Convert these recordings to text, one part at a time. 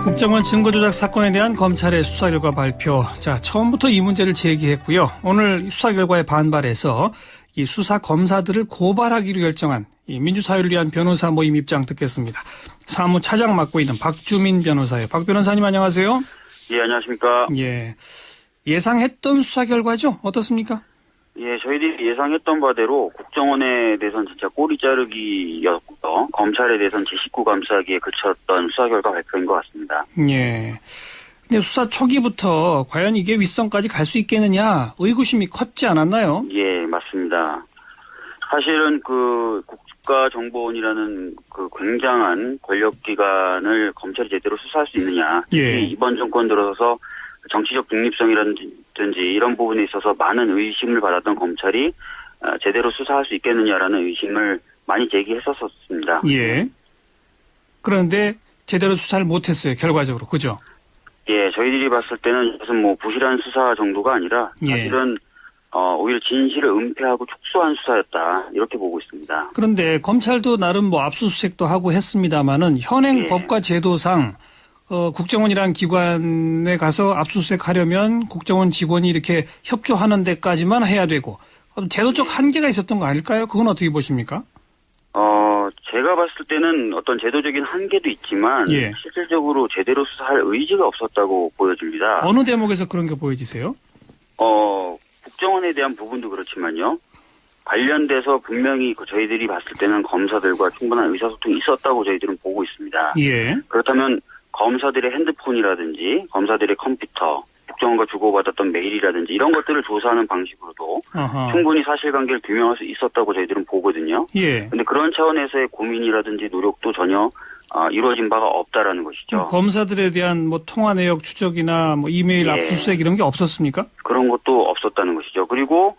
국정원 증거조작 사건에 대한 검찰의 수사 결과 발표. 자, 처음부터 이 문제를 제기했고요. 오늘 수사 결과에 반발해서 이 수사 검사들을 고발하기로 결정한 이 민주사회를 위한 변호사 모임 입장 듣겠습니다. 사무차장 맡고 있는 박주민 변호사예요. 박 변호사님 안녕하세요. 예, 안녕하십니까. 예, 예상했던 수사 결과죠? 어떻습니까? 예, 저희들이 예상했던 바대로 국정원에 대해서는 진짜 꼬리 자르기였고요. 검찰에 대해서는 제19 감싸기에 그쳤던 수사 결과 발표인 것 같습니다. 예. 근데 수사 초기부터 과연 이게 윗선까지 갈 수 있겠느냐 의구심이 컸지 않았나요? 예, 맞습니다. 사실은 그 국가정보원이라는 그 굉장한 권력기관을 검찰이 제대로 수사할 수 있느냐. 예. 이번 정권 들어서 정치적 중립성이라든지 이런 부분에 있어서 많은 의심을 받았던 검찰이 제대로 수사할 수 있겠느냐라는 의심을 많이 제기했었습니다. 예. 그런데 제대로 수사를 못했어요. 결과적으로. 그죠? 예, 저희들이 봤을 때는 이것은 뭐 부실한 수사 정도가 아니라 사실은 오히려 진실을 은폐하고 축소한 수사였다. 이렇게 보고 있습니다. 그런데 검찰도 나름 뭐 압수수색도 하고 했습니다마는 현행 법과 제도상 국정원이라는 기관에 가서 압수수색하려면 국정원 직원이 이렇게 협조하는 데까지만 해야 되고 제도적 한계가 있었던 거 아닐까요? 그건 어떻게 보십니까? 제가 봤을 때는 어떤 제도적인 한계도 있지만 실질적으로 제대로 수사할 의지가 없었다고 보여집니다. 어느 대목에서 그런 게 보여지세요? 국정원에 대한 부분도 그렇지만요. 관련돼서 분명히 저희들이 봤을 때는 검사들과 충분한 의사소통이 있었다고 저희들은 보고 있습니다. 예. 그렇다면 검사들의 핸드폰이라든지 검사들의 컴퓨터, 국정원과 주고받았던 메일이라든지 이런 것들을 조사하는 방식으로도 충분히 사실관계를 규명할 수 있었다고 저희들은 보거든요. 예. 그런데 그런 차원에서의 고민이라든지 노력도 전혀 이루어진 바가 없다라는 것이죠. 검사들에 대한 뭐 통화 내역 추적이나 뭐 이메일 압수수색 이런 게 없었습니까? 그런 것도 없었다는 것이죠. 그리고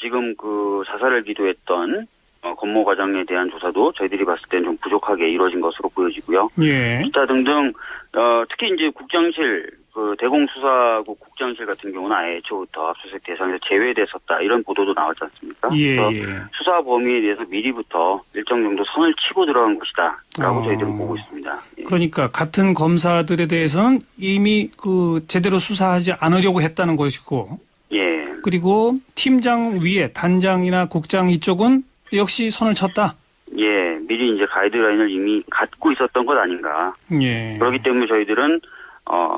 지금 그 자살을 기도했던 법무과장에 대한 조사도 저희들이 봤을 때는 좀 부족하게 이루어진 것으로 보여지고요. 예. 기타 등등 특히 이제 국장실 그 대공수사국 국장실 같은 경우는 아예 애초부터 압수수색 대상에서 제외됐었다 이런 보도도 나왔지 않습니까? 그래서 수사 범위에 대해서 미리부터 일정 정도 선을 치고 들어간 것이다라고 저희들은 보고 있습니다. 예. 그러니까 같은 검사들에 대해서는 이미 그 제대로 수사하지 않으려고 했다는 것이고, 예. 그리고 팀장 위에 단장이나 국장 이쪽은 역시 선을 쳤다. 예, 미리 이제 가이드라인을 이미 갖고 있었던 것 아닌가. 예. 그렇기 때문에 저희들은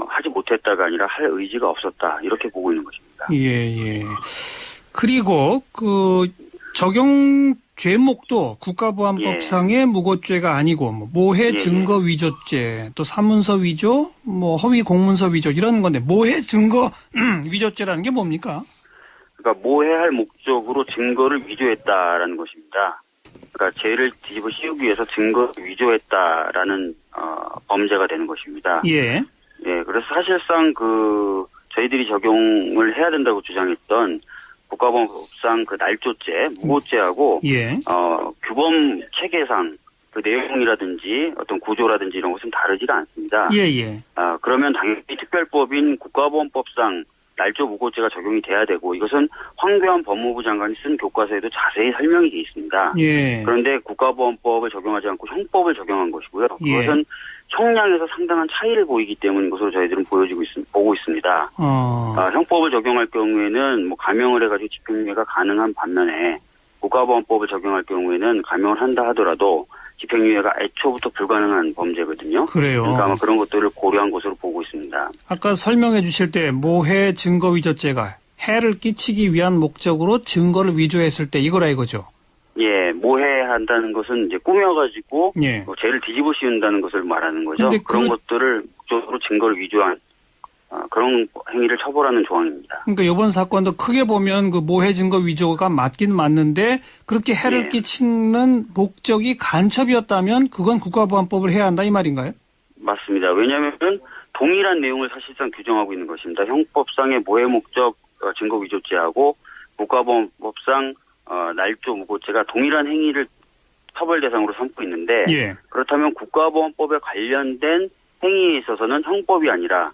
하지 못했다가 아니라 할 의지가 없었다 이렇게 보고 있는 것입니다. 예. 그리고 그 적용 죄목도 국가보안법상의 무고죄가 아니고 뭐 모해 증거 위조죄, 또 사문서 위조, 뭐 허위 공문서 위조 이런 건데 모해 증거 위조죄라는 게 뭡니까? 그러니까 모해할 목적으로 증거를 위조했다라는 것입니다. 그러니까 죄를 뒤집어 씌우기 위해서 증거를 위조했다라는 범죄가 되는 것입니다. 예. 예, 그래서 사실상 저희들이 적용을 해야 된다고 주장했던 국가보안법상 그 날조죄, 무고죄하고 규범 체계상 그 내용이라든지 어떤 구조라든지 이런 것은 다르지가 않습니다. 예. 그러면 당연히 특별법인 국가보안법상 날조 무고죄가 적용이 돼야 되고 이것은 황교안 법무부 장관이 쓴 교과서에도 자세히 설명이 되어 있습니다. 예. 그런데 국가보안법을 적용하지 않고 형법을 적용한 것이고요. 그것은 형량에서 상당한 차이를 보이기 때문인 것으로 저희들은 보고 있습니다. 형법을 적용할 경우에는 뭐 감형을 해가지고 집행유예가 가능한 반면에 국가보안법을 적용할 경우에는 감형을 한다 하더라도 집행유예가 애초부터 불가능한 범죄거든요. 그래요. 그러니까 아마 그런 것들을 고려한 것으로 보고 있습니다. 아까 설명해 주실 때 모해 증거 위조죄가 해를 끼치기 위한 목적으로 증거를 위조했을 때 이거라 이거죠. 예, 모해한다는 것은 이제 꾸며가지고 죄를 뒤집어 씌운다는 것을 말하는 거죠. 그런 것들을 목적으로 증거를 위조한 그런 행위를 처벌하는 조항입니다. 그러니까 이번 사건도 크게 보면 그 모해 증거 위조가 맞긴 맞는데 그렇게 해를 끼치는 목적이 간첩이었다면 그건 국가보안법을 해야 한다 이 말인가요? 맞습니다. 왜냐하면 동일한 내용을 사실상 규정하고 있는 것입니다. 형법상의 모해 목적 증거 위조죄하고 국가보안법상 날조 무고죄가 동일한 행위를 처벌 대상으로 삼고 있는데 그렇다면 국가보안법에 관련된 행위에 있어서는 형법이 아니라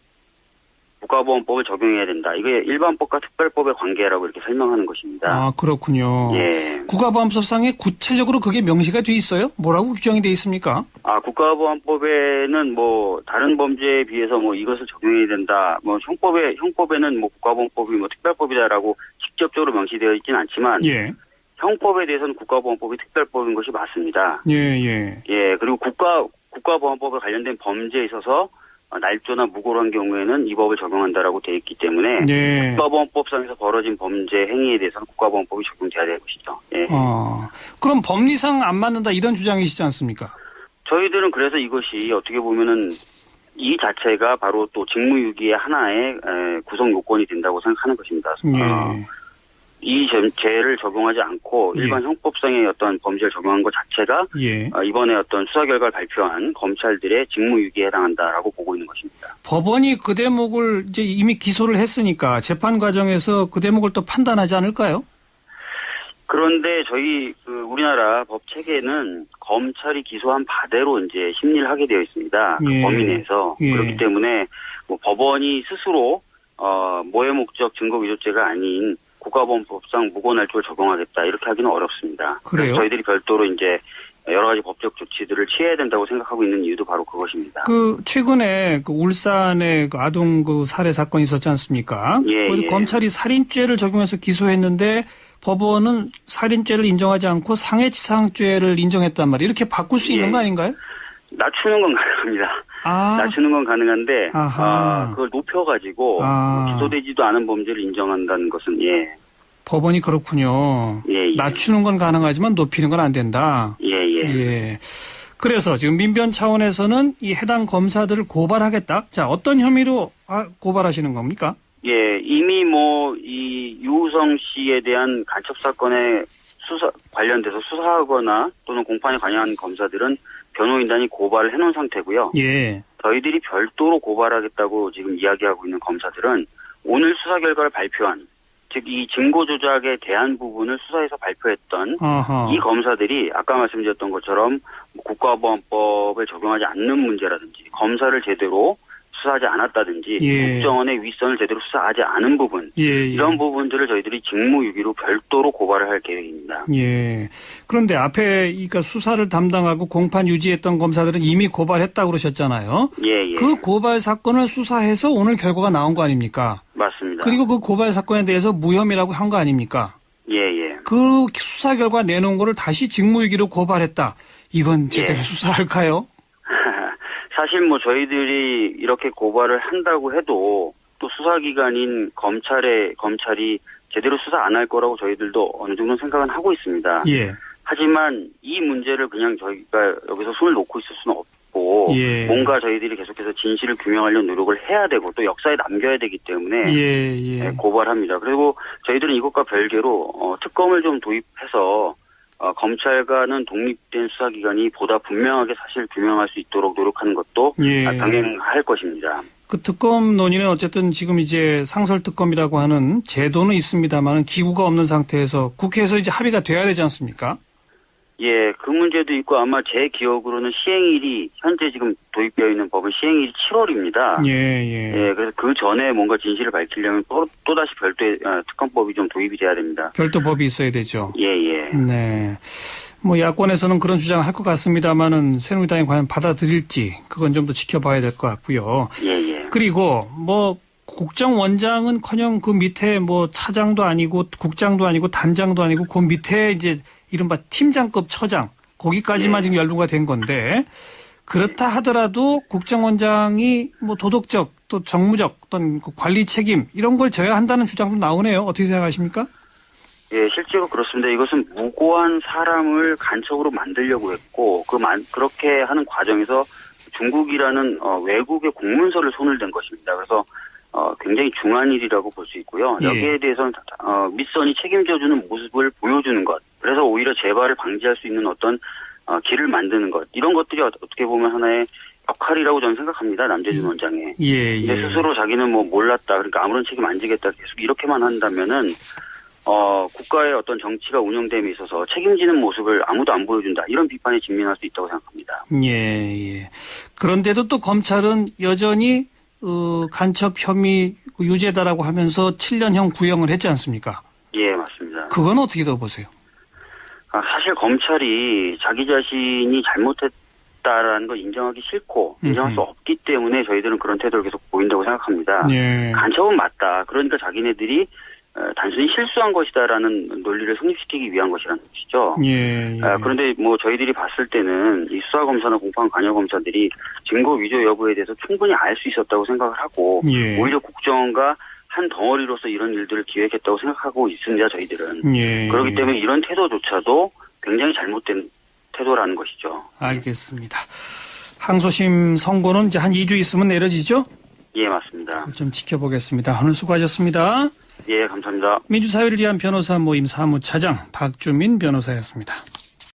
국가보안법을 적용해야 된다. 이게 일반법과 특별법의 관계라고 이렇게 설명하는 것입니다. 아, 그렇군요. 예. 국가보안법상에 구체적으로 그게 명시가 돼 있어요? 뭐라고 규정이 돼 있습니까? 국가보안법에는 뭐 다른 범죄에 비해서 뭐 이것을 적용해야 된다. 뭐 형법에는 뭐 국가보안법이 뭐 특별법이다라고 직접적으로 명시되어 있지는 않지만 예. 형법에 대해서는 국가보안법이 특별법인 것이 맞습니다. 예. 예, 그리고 국가보안법에 관련된 범죄에 있어서 날조나 무고로 한 경우에는 이 법을 적용한다라고 되어 있기 때문에 예. 국가보안법상에서 벌어진 범죄 행위에 대해서는 국가보안법이 적용돼야 될 것이죠. 예. 그럼 법리상 안 맞는다 이런 주장이시지 않습니까? 저희들은 그래서 이것이 어떻게 보면은 이 자체가 바로 또 직무유기의 하나의 구성 요건이 된다고 생각하는 것입니다. 예. 이 죄를 적용하지 않고 일반 형법상의 어떤 범죄를 적용한 것 자체가 예. 이번에 어떤 수사 결과를 발표한 검찰들의 직무유기에 해당한다라고 보고 있는 것입니다. 법원이 그 대목을 이제 이미 기소를 했으니까 재판 과정에서 그 대목을 또 판단하지 않을까요? 그런데 저희 우리나라 법 체계는 검찰이 기소한 바대로 이제 심리를 하게 되어 있습니다. 예. 그 범위 내에서. 예. 그렇기 때문에 뭐 법원이 스스로 모해 목적 증거 위조죄가 아닌 국가보안법상 무고날조를 적용하겠다 이렇게 하기는 어렵습니다. 그래요? 저희들이 별도로 이제 여러 가지 법적 조치들을 취해야 된다고 생각하고 있는 이유도 바로 그것입니다. 최근에 울산의 아동 살해 사건이 있었지 않습니까? 예. 거기서 검찰이 살인죄를 적용해서 기소했는데 법원은 살인죄를 인정하지 않고 상해치상죄를 인정했단 말이에요. 이렇게 바꿀 수 있는 거 아닌가요? 낮추는 건 가능합니다. 낮추는 건 가능한데 그걸 높여가지고 기소되지도 않은 범죄를 인정한다는 것은 법원이 그렇군요. 예. 낮추는 건 가능하지만 높이는 건 안 된다. 예. 그래서 지금 민변 차원에서는 이 해당 검사들을 고발하겠다. 자, 어떤 혐의로 고발하시는 겁니까? 예, 이미 이 유우성 씨에 대한 간첩 사건에 관련돼서 수사하거나 또는 공판에 관여한 검사들은 변호인단이 고발을 해놓은 상태고요. 예. 저희들이 별도로 고발하겠다고 지금 이야기하고 있는 검사들은 오늘 수사 결과를 발표한, 즉 이 증거 조작에 대한 부분을 수사에서 발표했던 이 검사들이 아까 말씀드렸던 것처럼 국가보안법을 적용하지 않는 문제라든지 검사를 제대로 수사하지 않았다든지 국정원의 윗선을 제대로 수사하지 않은 부분 이런 부분들을 저희들이 직무유기로 별도로 고발을 할 계획입니다. 예. 그런데 앞에 그러니까 수사를 담당하고 공판 유지했던 검사들은 이미 고발했다고 그러셨잖아요. 예. 그 고발 사건을 수사해서 오늘 결과가 나온 거 아닙니까? 맞습니다. 그리고 그 고발 사건에 대해서 무혐의라고 한 거 아닙니까? 예. 그 수사 결과 내놓은 거를 다시 직무유기로 고발했다. 이건 제대로 수사할까요? 사실 저희들이 이렇게 고발을 한다고 해도 또 수사기관인 검찰이 제대로 수사 안 할 거라고 저희들도 어느 정도 생각은 하고 있습니다. 예. 하지만 이 문제를 그냥 저희가 여기서 손을 놓고 있을 수는 없고 뭔가 저희들이 계속해서 진실을 규명하려는 노력을 해야 되고 또 역사에 남겨야 되기 때문에 고발합니다. 그리고 저희들은 이것과 별개로 특검을 좀 도입해서 검찰과는 독립된 수사기관이 보다 분명하게 사실 규명할 수 있도록 노력하는 것도 당연할 것입니다. 그 특검 논의는 어쨌든 지금 이제 상설특검이라고 하는 제도는 있습니다만 기구가 없는 상태에서 국회에서 이제 합의가 돼야 되지 않습니까? 예, 그 문제도 있고 아마 제 기억으로는 시행일이 현재 지금 도입되어 있는 법은 시행일이 7월입니다. 예, 그래서 그 전에 뭔가 진실을 밝히려면 또다시 별도의 특검법이 좀 도입이 돼야 됩니다. 별도 법이 있어야 되죠. 예. 네. 야권에서는 그런 주장을 할 것 같습니다만은 새누리당이 과연 받아들일지 그건 좀 더 지켜봐야 될 것 같고요. 예. 그리고 국정원장은커녕 그 밑에 차장도 아니고 국장도 아니고 단장도 아니고 그 밑에 이제 이른바 팀장급 처장 거기까지만 지금 연루가 된 건데 그렇다 하더라도 국정원장이 도덕적 또 정무적 어떤 관리 책임 이런 걸 져야 한다는 주장도 나오네요. 어떻게 생각하십니까? 예, 실제로 그렇습니다. 이것은 무고한 사람을 간첩으로 만들려고 했고 그렇게 하는 과정에서 중국이라는 외국의 공문서를 손을 댄 것입니다. 그래서 굉장히 중한 일이라고 볼 수 있고요. 여기에 대해서는 밑선이 책임져주는 모습을 보여주는 것. 그래서 오히려 재발을 방지할 수 있는 어떤 길을 만드는 것. 이런 것들이 어떻게 보면 하나의 역할이라고 저는 생각합니다. 남재준 원장의. 근데 스스로 자기는 몰랐다. 그러니까 아무런 책임 안 지겠다. 계속 이렇게만 한다면은 국가의 어떤 정치가 운영됨에 있어서 책임지는 모습을 아무도 안 보여준다. 이런 비판에 직면할 수 있다고 생각합니다. 예. 그런데도 또 검찰은 여전히 간첩 혐의 유죄다라고 하면서 7년형 구형을 했지 않습니까? 예, 맞습니다. 그건 어떻게 더 보세요? 사실 검찰이 자기 자신이 잘못했다라는 걸 인정하기 싫고 인정할 수 없기 때문에 저희들은 그런 태도를 계속 보인다고 생각합니다. 예. 간첩은 맞다. 그러니까 자기네들이 단순히 실수한 것이다라는 논리를 성립시키기 위한 것이라는 것이죠. 예. 그런데 뭐 저희들이 봤을 때는 이 수사검사나 공판 관여검사들이 증거 위조 여부에 대해서 충분히 알 수 있었다고 생각을 하고 예. 오히려 국정원과 한 덩어리로서 이런 일들을 기획했다고 생각하고 있습니다. 저희들은. 예. 그렇기 때문에 이런 태도조차도 굉장히 잘못된 태도라는 것이죠. 알겠습니다. 항소심 선고는 이제 한 2주 있으면 내려지죠? 예, 맞습니다. 좀 지켜보겠습니다. 오늘 수고하셨습니다. 예, 감사합니다. 민주사회를 위한 변호사 모임 사무차장 박주민 변호사였습니다.